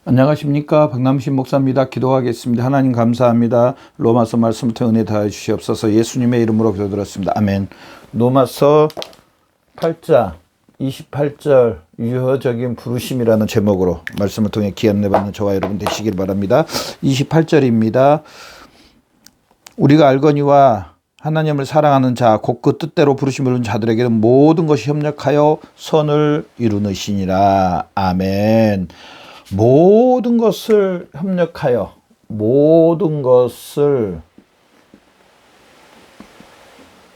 안녕하십니까, 박남신 목사입니다. 기도하겠습니다. 하나님 감사합니다. 로마서 말씀부터 은혜 다해 주시옵소서. 예수님의 이름으로 기도드렸습니다. 아멘. 로마서 8장 28절 유효적인 부르심이라는 제목으로 말씀을 통해 귀한 은혜 받는 저와 여러분 되시길 바랍니다. 28절입니다. 우리가 알거니와 하나님을 사랑하는 자, 곧 그 뜻대로 부르심을 얻은 자들에게는 모든 것이 협력하여 선을 이루느시니라. 아멘. 모든 것을 협력하여, 모든 것을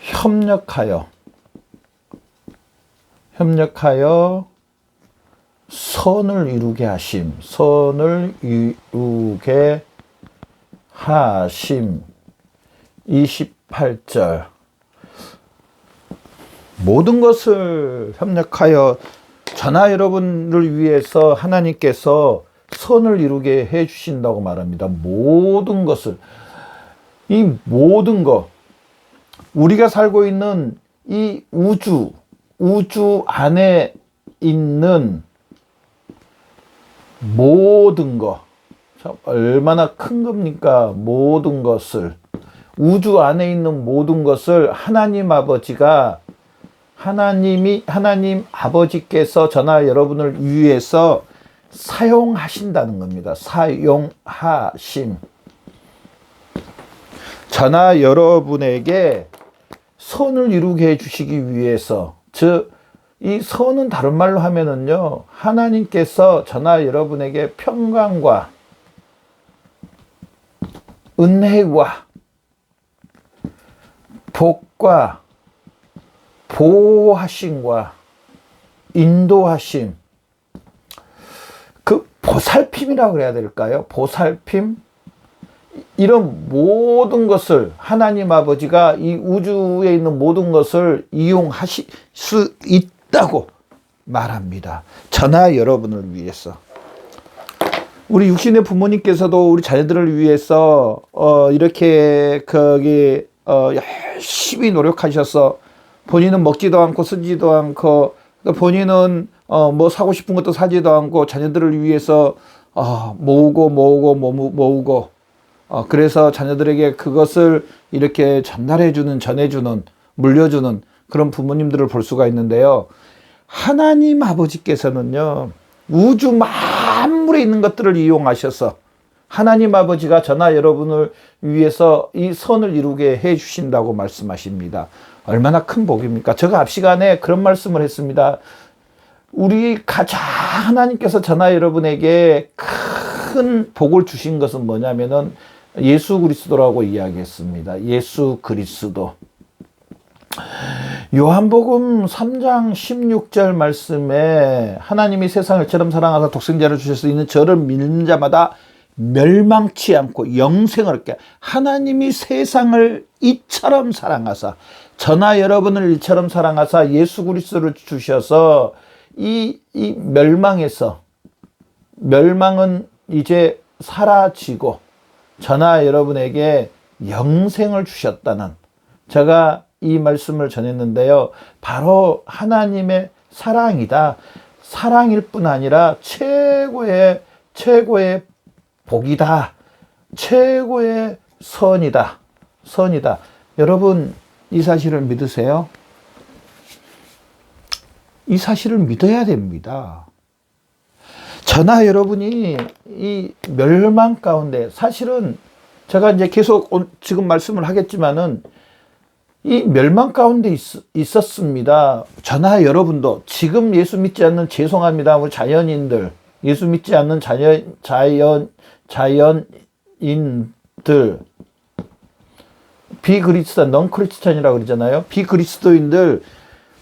협력하여 선을 이루게 하심, 선을 이루게 하심. 28절. 모든 것을 협력하여 저나 여러분을 위해서 하나님께서 선을 이루게 해 주신다고 말합니다. 모든 것을, 이 모든 것, 우리가 살고 있는 이 우주 안에 있는 모든 것, 얼마나 큰 겁니까? 모든 것을, 우주 안에 있는 모든 것을 하나님 아버지께서 저나 여러분을 위해서 사용하신다는 겁니다. 사용하심. 저나 여러분에게 선을 이루게 해주시기 위해서, 즉, 이 선은 다른 말로 하면은요, 하나님께서 저나 여러분에게 평강과 은혜와 복과 보호하심과 인도하심, 그 보살핌이라고 그래야 될까요? 보살핌? 이런 모든 것을 하나님 아버지가 이 우주에 있는 모든 것을 이용하실 수 있다고 말합니다. 저나 여러분을 위해서. 우리 육신의 부모님께서도 우리 자녀들을 위해서 이렇게 열심히 노력하셔서 본인은 먹지도 않고 쓰지도 않고, 본인은 뭐 사고 싶은 것도 사지도 않고 자녀들을 위해서 모으고 그래서 자녀들에게 그것을 이렇게 전해주는, 물려주는 그런 부모님들을 볼 수가 있는데요. 하나님 아버지께서는요, 우주 만물에 있는 것들을 이용하셔서 하나님 아버지가 저나 여러분을 위해서 이 선을 이루게 해 주신다고 말씀하십니다. 얼마나 큰 복입니까? 제가 앞 시간에 그런 말씀을 했습니다. 우리 가장 하나님께서 저나 여러분에게 큰 복을 주신 것은 뭐냐면은 예수 그리스도라고 이야기했습니다. 예수 그리스도. 요한복음 3장 16절 말씀에 하나님이 세상을 이처럼 사랑하사 독생자를 주셔서 이는 저를 믿는 자마다 멸망치 않고 영생을 얻게, 하나님이 세상을 이처럼 사랑하사, 저나 여러분을 이처럼 사랑하사 예수 그리스도를 주셔서 이 멸망은 이제 사라지고 저나 여러분에게 영생을 주셨다는, 제가 이 말씀을 전했는데요. 바로 하나님의 사랑이다. 사랑일 뿐 아니라 최고의 복이다. 최고의 선이다. 여러분, 이 사실을 믿으세요? 이 사실을 믿어야 됩니다. 저나 여러분이 이 멸망 가운데, 사실은 제가 이제 계속 지금 말씀을 하겠지만은 이 멸망 가운데 있었습니다. 저나 여러분도 지금 예수 믿지 않는, 죄송합니다, 우리 자연인들, 예수 믿지 않는 자연인들, 비그리스도인, 넌크리스천이라고 그러잖아요. 비그리스도인들,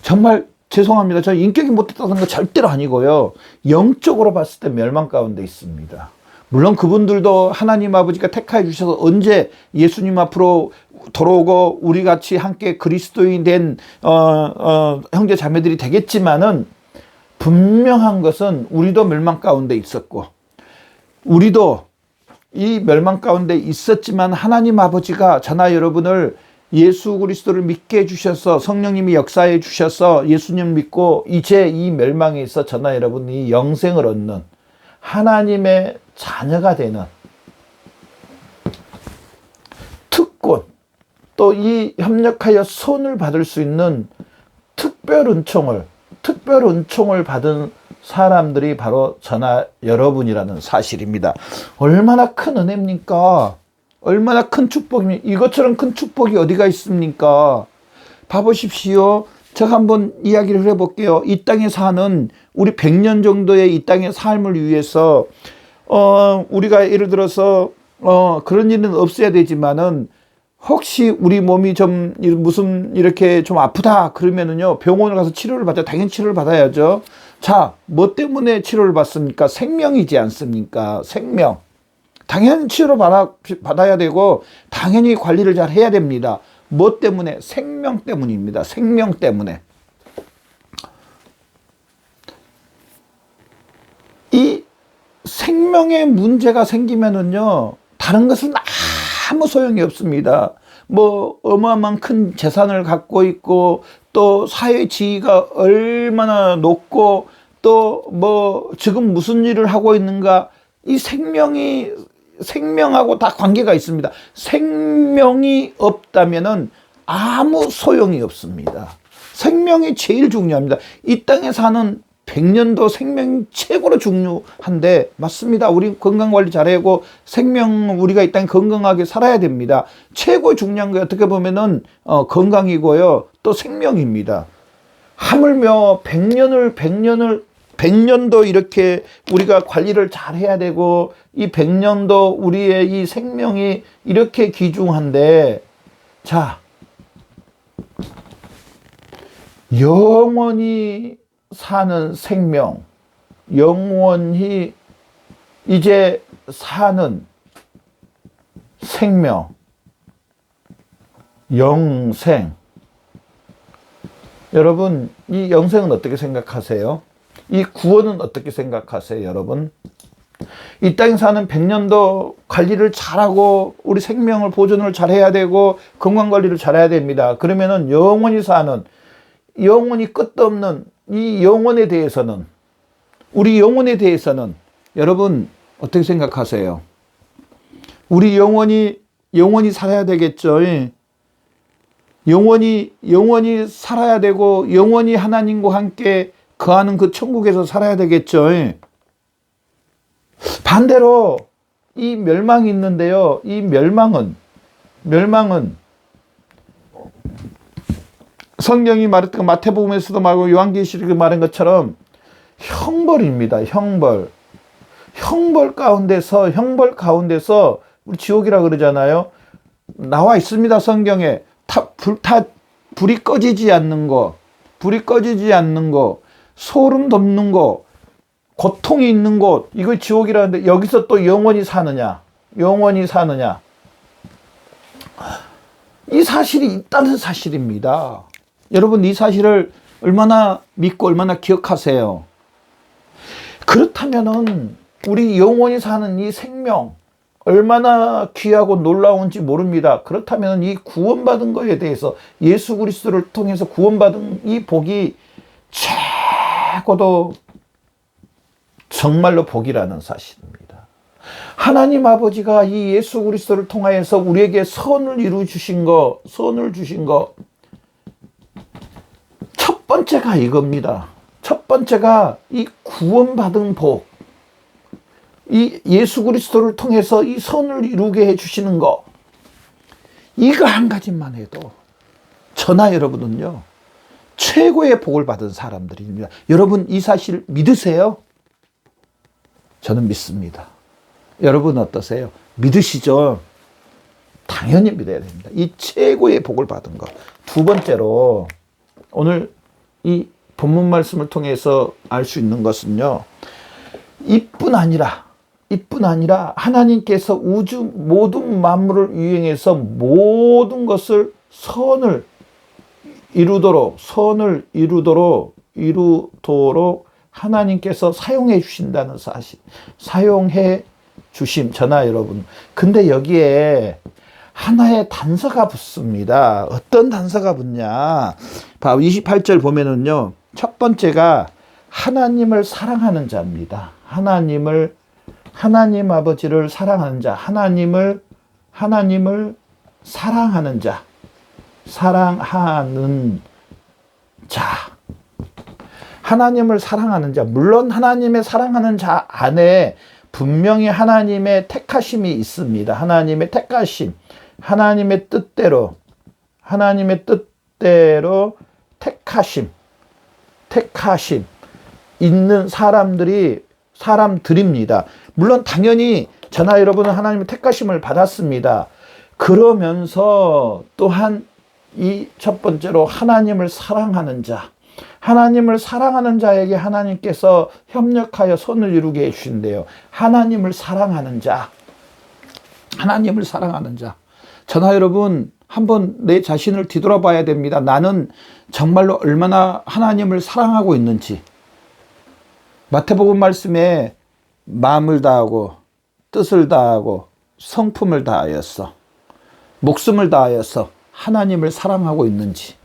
정말 죄송합니다. 저 인격이 못됐다는 거 절대로 아니고요. 영적으로 봤을 때 멸망 가운데 있습니다. 물론 그분들도 하나님 아버지가 택하여 주셔서 언제 예수님 앞으로 돌아오고 우리 같이 함께 그리스도인 된 형제 자매들이 되겠지만은, 분명한 것은 우리도 멸망 가운데 있었고, 우리도 이 멸망 가운데 있었지만 하나님 아버지가 저나 여러분을 예수 그리스도를 믿게 해주셔서, 성령님이 역사해 주셔서 예수님 믿고 이제 이 멸망에 있어 저나 여러분이 영생을 얻는, 하나님의 자녀가 되는 특권, 또 이 협력하여 손을 받을 수 있는 특별 은총을 받은 사람들이 바로 저나 여러분이라는 사실입니다. 얼마나 큰 은혜입니까? 얼마나 큰 축복입니까? 이것처럼 큰 축복이 어디가 있습니까? 봐보십시오. 제가 한번 이야기를 해볼게요. 이 땅에 사는 우리 100년 정도의 이 땅의 삶을 위해서 우리가 예를 들어서 그런 일은 없어야 되지만은 혹시 우리 몸이 좀 무슨 이렇게 좀 아프다 그러면은요 병원을 가서 치료를 받아요. 당연히 치료를 받아야죠. 자, 뭐 때문에 치료를 받습니까? 생명이지 않습니까? 생명. 당연히 치료를 받아야 되고 당연히 관리를 잘 해야 됩니다. 뭐 때문에? 생명 때문입니다. 생명 때문에. 이 생명에 문제가 생기면은요 다른 것은 아무 소용이 없습니다. 뭐 어마어마한 큰 재산을 갖고 있고 또 사회 지위가 얼마나 높고 또 뭐 지금 무슨 일을 하고 있는가, 이 생명하고 다 관계가 있습니다. 생명이 없다면은 아무 소용이 없습니다. 생명이 제일 중요합니다. 이 땅에 사는 100년도 생명이 최고로 중요한데 맞습니다. 우리 건강관리 잘하고 우리가 이 땅에 건강하게 살아야 됩니다. 최고 중요한 게 어떻게 보면은 건강이고요. 또 생명입니다. 하물며 100년도 이렇게 우리가 관리를 잘 해야 되고 이 100년도 우리의 이 생명이 이렇게 귀중한데, 자, 영원히 사는 생명, 영원히 이제 사는 생명, 영생. 여러분, 이 영생은 어떻게 생각하세요? 이 구원은 어떻게 생각하세요, 여러분? 이 땅에 사는 100년도 관리를 잘하고 우리 생명을 보존을 잘해야 되고 건강관리를 잘해야 됩니다. 그러면은 영원히 사는, 영원히 끝도 없는 이 영혼에 대해서는, 우리 영혼에 대해서는 여러분 어떻게 생각하세요? 우리 영원히 살아야 되겠죠. 영원히 살아야 되고 영원히 하나님과 함께 거하는 그 천국에서 살아야 되겠죠. 반대로 이 멸망이 있는데요. 이 멸망은 성경이 말했던 마태복음에서도 말하고 요한계시록에 말한 것처럼 형벌입니다. 형벌 가운데서 우리 지옥이라 그러잖아요. 나와 있습니다. 성경에 불이 꺼지지 않는 거, 소름 돋는 거, 고통이 있는 곳, 이걸 지옥이라는데 여기서 또 영원히 사느냐? 이 사실이 있다는 사실입니다. 여러분, 이 사실을 얼마나 믿고 얼마나 기억하세요? 그렇다면은 우리 영원히 사는 이 생명 얼마나 귀하고 놀라운지 모릅니다. 그렇다면 이 구원받은 것에 대해서, 예수 그리스도를 통해서 구원받은 이 복이 최고도 정말로 복이라는 사실입니다. 하나님 아버지가 이 예수 그리스도를 통하여서 우리에게 선을 주신 거, 첫 번째가 이겁니다. 첫 번째가 이 구원받은 복, 이 예수 그리스도를 통해서 이 선을 이루게 해주시는 거, 이거 한 가지만 해도 저나 여러분은요 최고의 복을 받은 사람들입니다. 여러분, 이 사실 믿으세요? 저는 믿습니다. 여러분 어떠세요? 믿으시죠? 당연히 믿어야 됩니다. 이 최고의 복을 받은 것. 두 번째로 오늘 이 본문 말씀을 통해서 알 수 있는 것은요, 이뿐 아니라 하나님께서 우주 모든 만물을 이용해서 모든 것을 선을 이루도록 하나님께서 사용해 주신다는 사실, 사용해 주심, 저나 여러분. 근데 여기에 하나의 단서가 붙습니다. 어떤 단서가 붙냐? 28절 보면은요, 첫 번째가 하나님을 사랑하는 자입니다. 하나님 아버지를 사랑하는 자, 하나님을 사랑하는 자, 하나님을 사랑하는 자. 물론 하나님의 사랑하는 자 안에 분명히 하나님의 택하심이 있습니다. 하나님의 택하심, 하나님의 뜻대로 택하심 있는 사람들입니다. 물론 당연히 저나 여러분은 하나님의 택하심을 받았습니다. 그러면서 또한 이 첫 번째로 하나님을 사랑하는 자에게 하나님께서 협력하여 손을 이루게 해주신대요. 하나님을 사랑하는 자. 저나 여러분 한번 내 자신을 뒤돌아봐야 됩니다. 나는 정말로 얼마나 하나님을 사랑하고 있는지. 마태복음 말씀에 마음을 다하고 뜻을 다하고 성품을 다하였어. 목숨을 다하여서 하나님을 사랑하고 있는지,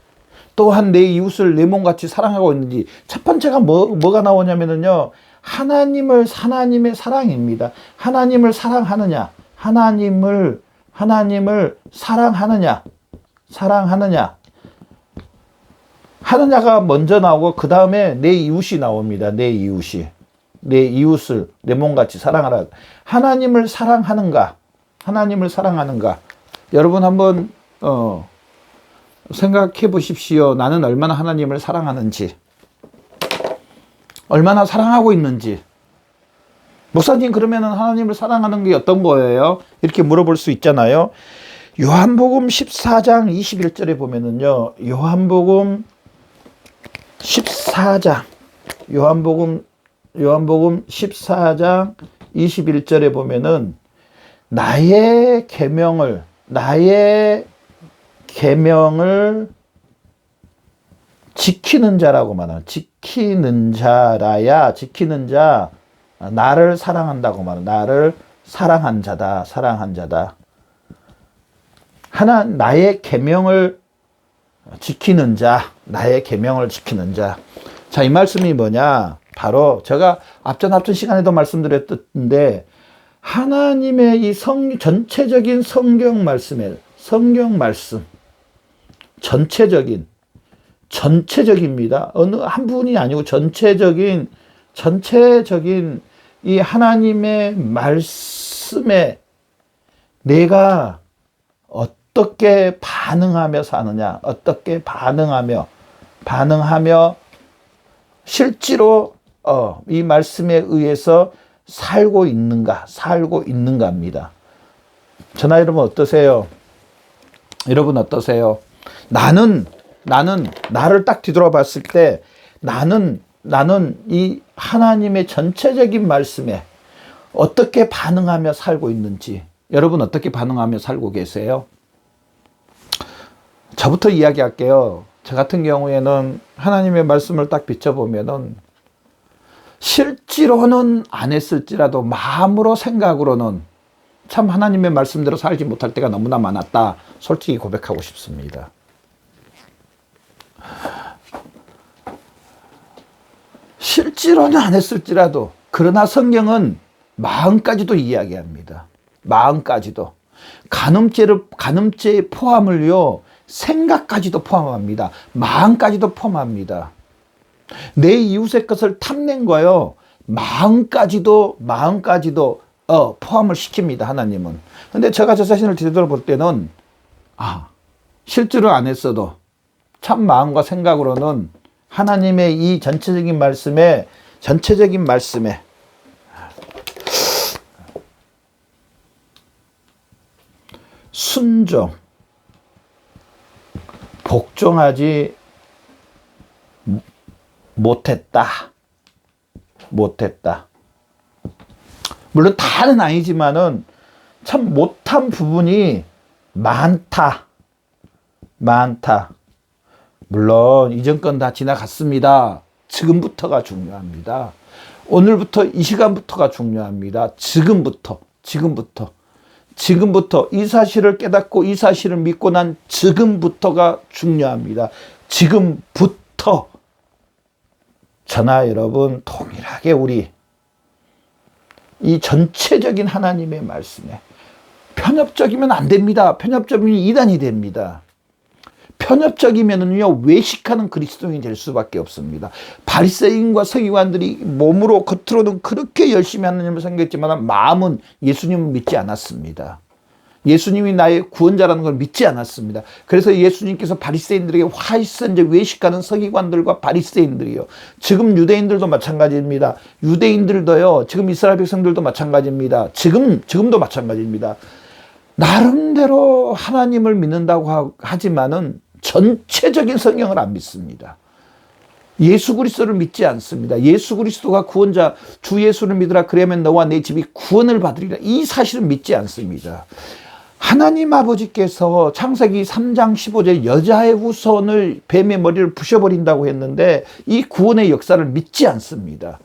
또한 내 이웃을 내 몸같이 사랑하고 있는지. 첫 번째가 뭐가 나오냐면요, 하나님의 사랑입니다. 하나님을 사랑하느냐, 하나님을 사랑하느냐 하느냐가 먼저 나오고, 그 다음에 내 이웃이 나옵니다. 내 이웃을 내 몸같이 사랑하라. 하나님을 사랑하는가? 여러분 한번 생각해 보십시오. 나는 얼마나 하나님을 사랑하는지, 얼마나 사랑하고 있는지. 목사님, 그러면은 하나님을 사랑하는 게 어떤 거예요? 이렇게 물어볼 수 있잖아요. 요한복음 14장 21절에 보면은요, 요한복음 14장 21절에 보면은 나의 계명을 지키는 자라고 말하는, 지키는 자, 나를 사랑한다고 말하는, 나를 사랑한 자다. 나의 계명을 지키는 자. 자, 이 말씀이 뭐냐? 바로 제가 앞전 시간에도 말씀드렸는데, 하나님의 이 전체적인 성경 말씀, 전체적입니다. 어느 한 분이 아니고 전체적인 이 하나님의 말씀에 내가 어떻게 반응하며 사느냐, 어떻게 반응하며 실제로 이 말씀에 의해서 살고 있는가입니다. 저나 여러분 어떠세요? 나는 나를 딱 뒤돌아봤을 때 나는 이 하나님의 전체적인 말씀에 어떻게 반응하며 살고 있는지. 여러분 어떻게 반응하며 살고 계세요? 저부터 이야기할게요. 저 같은 경우에는 하나님의 말씀을 딱 비춰보면은 실제로는 안 했을지라도 마음으로, 생각으로는 참 하나님의 말씀대로 살지 못할 때가 너무나 많았다. 솔직히 고백하고 싶습니다. 실제로는 안 했을지라도, 그러나 성경은 마음까지도 이야기합니다. 마음까지도. 간음죄의 포함을요, 생각까지도 포함합니다. 마음까지도 포함합니다. 내 이웃의 것을 탐낸 거요, 마음까지도 포함을 시킵니다, 하나님은. 근데 제가 저 자신을 뒤돌아볼 때는, 실제로 안 했어도 참 마음과 생각으로는 하나님의 이 전체적인 말씀에 순종, 복종하지 못했다. 물론 다는 아니지만은 참 못한 부분이 많다. 물론 이전 건 다 지나갔습니다. 지금부터가 중요합니다. 오늘부터 이 시간부터가 중요합니다. 지금부터 이 사실을 깨닫고 이 사실을 믿고 난 지금부터가 중요합니다. 지금부터 저나 여러분 동일하게 우리 이 전체적인 하나님의 말씀에 편협적이면 안 됩니다. 편협적이면 이단이 됩니다. 편협적이면은요, 외식하는 그리스도인이 될 수밖에 없습니다. 바리새인과 서기관들이 몸으로 겉으로는 그렇게 열심히 하나님을 섬겼지만 마음은 예수님을 믿지 않았습니다. 예수님이 나의 구원자라는 걸 믿지 않았습니다. 그래서 예수님께서 바리새인들에게 화있어 이제 외식하는 서기관들과 바리새인들이요. 지금 유대인들도 마찬가지입니다. 유대인들도요. 지금 이스라엘 백성들도 마찬가지입니다. 지금도 마찬가지입니다. 나름대로 하나님을 믿는다고 하지만은 전체적인 성경을 안 믿습니다. 예수 그리스도를 믿지 않습니다. 예수 그리스도가 구원자, 주 예수를 믿으라 그러면 너와 내 집이 구원을 받으리라. 이 사실을 믿지 않습니다. 하나님 아버지께서 창세기 3장 15절 여자의 후손을 뱀의 머리를 부셔버린다고 했는데 이 구원의 역사를 믿지 않습니다.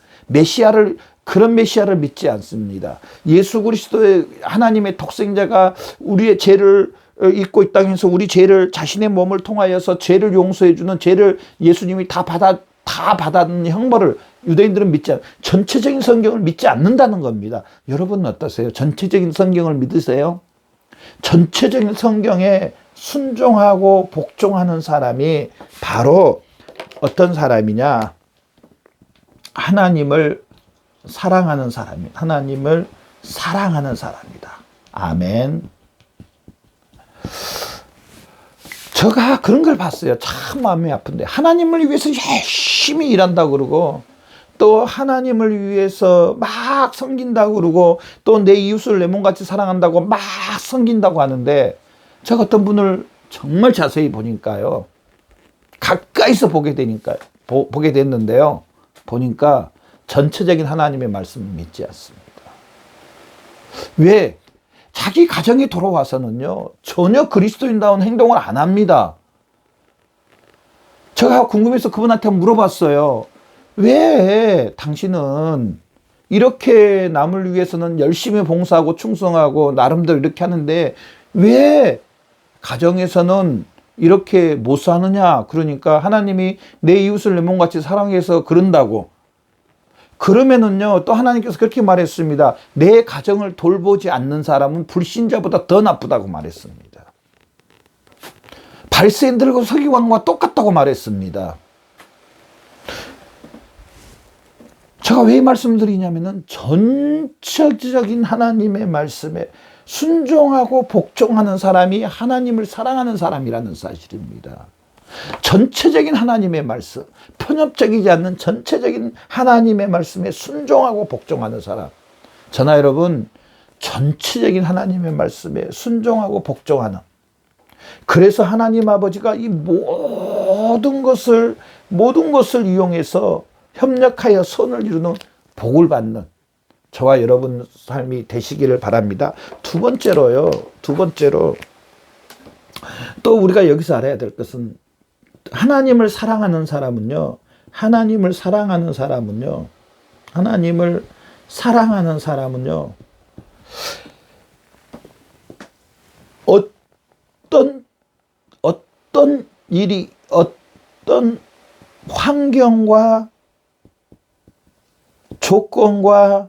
그런 메시아를 믿지 않습니다. 예수 그리스도의 하나님의 독생자가 우리의 죄를 잊고 이 땅에서 우리 죄를 자신의 몸을 통하여서 죄를 용서해 주는 죄를 예수님이 다 받았는 형벌을 유대인들은 믿지 전체적인 성경을 믿지 않는다는 겁니다. 여러분은 어떠세요? 전체적인 성경을 믿으세요? 전체적인 성경에 순종하고 복종하는 사람이 바로 어떤 사람이냐? 하나님을 사랑하는 사람입니다. 하나님을 사랑하는 사람이다. 아멘. 제가 그런 걸 봤어요. 참 마음이 아픈데 하나님을 위해서 열심히 일한다고 그러고 또 하나님을 위해서 막 섬긴다고 그러고 또 내 이웃을 내 몸같이 사랑한다고 막 섬긴다고 하는데 제가 어떤 분을 정말 자세히 보니까요. 가까이서 보게 됐는데요. 보니까 전체적인 하나님의 말씀을 믿지 않습니다. 왜? 자기 가정에 돌아와서는요, 전혀 그리스도인다운 행동을 안 합니다. 제가 궁금해서 그분한테 물어봤어요. 왜 당신은 이렇게 남을 위해서는 열심히 봉사하고 충성하고 나름대로 이렇게 하는데 왜 가정에서는 이렇게 못 사느냐? 그러니까 하나님이 내 이웃을 내 몸같이 사랑해서 그런다고. 그러면은요, 또 하나님께서 그렇게 말했습니다. 내 가정을 돌보지 않는 사람은 불신자보다 더 나쁘다고 말했습니다. 바리새인들과 서기관과 똑같다고 말했습니다. 제가 왜 이 말씀을 드리냐면은 전체적인 하나님의 말씀에 순종하고 복종하는 사람이 하나님을 사랑하는 사람이라는 사실입니다. 전체적인 하나님의 말씀, 편협적이지 않는 전체적인 하나님의 말씀에 순종하고 복종하는 사람. 저나 여러분, 전체적인 하나님의 말씀에 순종하고 복종하는. 그래서 하나님 아버지가 이 모든 것을 이용해서 협력하여 선을 이루는 복을 받는 저와 여러분 삶이 되시기를 바랍니다. 두 번째로 또 우리가 여기서 알아야 될 것은 하나님을 사랑하는 사람은요, 어떤 일이, 어떤 환경과 조건과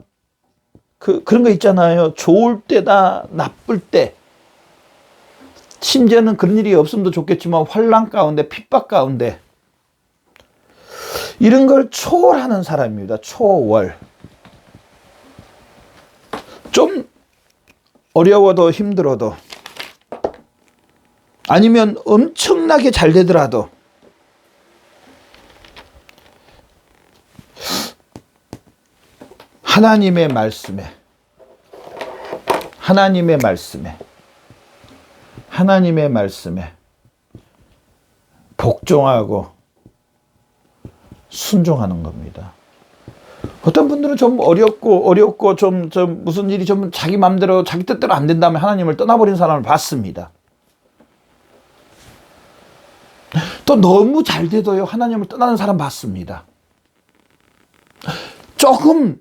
그런 거 있잖아요. 좋을 때다, 나쁠 때. 심지어는 그런 일이 없으면 좋겠지만 환난 가운데, 핍박 가운데 이런 걸 초월하는 사람입니다. 초월. 좀 어려워도 힘들어도 아니면 엄청나게 잘 되더라도 하나님의 말씀에 복종하고 순종하는 겁니다. 어떤 분들은 좀 어렵고 좀 무슨 일이 좀 자기 마음대로 자기 뜻대로 안 된다면 하나님을 떠나버린 사람을 봤습니다. 또 너무 잘 돼도요 하나님을 떠나는 사람 봤습니다. 조금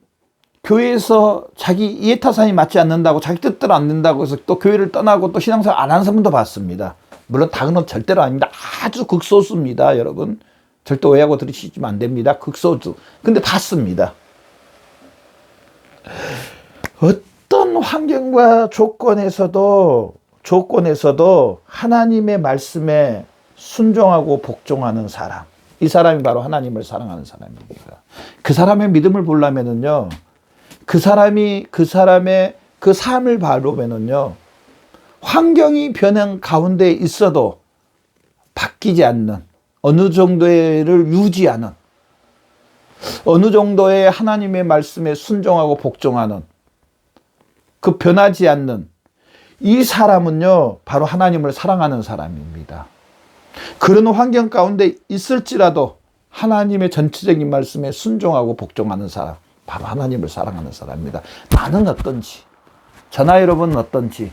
교회에서 자기 이해타산이 맞지 않는다고 자기 뜻대로 안 된다고 해서 또 교회를 떠나고 또 신앙생활 안 하는 사람도 봤습니다. 물론 다른 건 절대로 아닙니다. 아주 극소수입니다. 여러분 절대 오해하고 들으시면 안 됩니다. 극소수. 근데 봤습니다. 어떤 환경과 조건에서도 하나님의 말씀에 순종하고 복종하는 사람, 이 사람이 바로 하나님을 사랑하는 사람입니다. 그 사람의 믿음을 보려면은요, 그 사람의 그 삶을 바라보면은요, 환경이 변한 가운데 있어도 바뀌지 않는, 어느 정도를 유지하는, 어느 정도의 하나님의 말씀에 순종하고 복종하는, 그 변하지 않는 이 사람은요, 바로 하나님을 사랑하는 사람입니다. 그런 환경 가운데 있을지라도 하나님의 전체적인 말씀에 순종하고 복종하는 사람, 바로 하나님을 사랑하는 사람입니다. 나는 어떤지, 저나 여러분은 어떤지,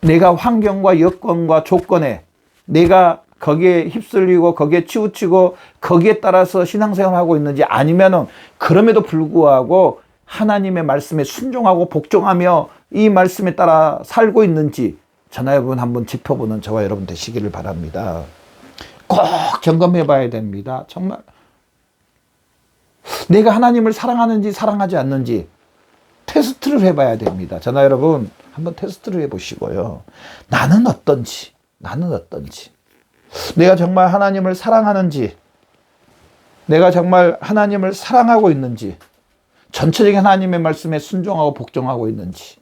내가 환경과 여건과 조건에 내가 거기에 휩쓸리고 거기에 치우치고 거기에 따라서 신앙생활을 하고 있는지, 아니면은 그럼에도 불구하고 하나님의 말씀에 순종하고 복종하며 이 말씀에 따라 살고 있는지 저나 여러분 한번 짚어보는 저와 여러분 되시기를 바랍니다. 꼭 점검해 봐야 됩니다. 정말 내가 하나님을 사랑하는지 사랑하지 않는지 테스트를 해봐야 됩니다. 저나 여러분 한번 테스트를 해보시고요. 나는 어떤지, 내가 정말 하나님을 사랑하는지, 내가 정말 하나님을 사랑하고 있는지, 전체적인 하나님의 말씀에 순종하고 복종하고 있는지,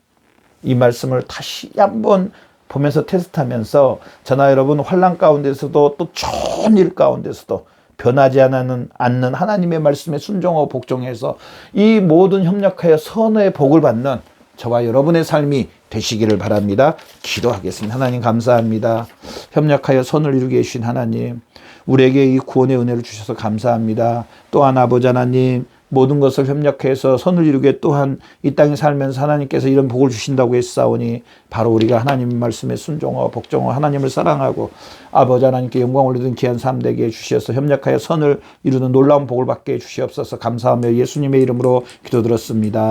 이 말씀을 다시 한번 보면서 테스트하면서 저나 여러분 환난 가운데서도 또 좋은 일 가운데서도 변하지 않는 하나님의 말씀에 순종하고 복종해서 이 모든 협력하여 선의 복을 받는 저와 여러분의 삶이 되시기를 바랍니다. 기도하겠습니다. 하나님 감사합니다. 협력하여 선을 이루게 해주신 하나님, 우리에게 이 구원의 은혜를 주셔서 감사합니다. 또한 아버지 하나님, 모든 것을 협력해서 선을 이루게 또한 이 땅에 살면서 하나님께서 이런 복을 주신다고 했사오니 바로 우리가 하나님의 말씀에 순종하고 복종하고 하나님을 사랑하고 아버지 하나님께 영광을 올리는 귀한 삶 되게 해주셔서 협력하여 선을 이루는 놀라운 복을 받게 해주시옵소서. 감사하며 예수님의 이름으로 기도드렸습니다.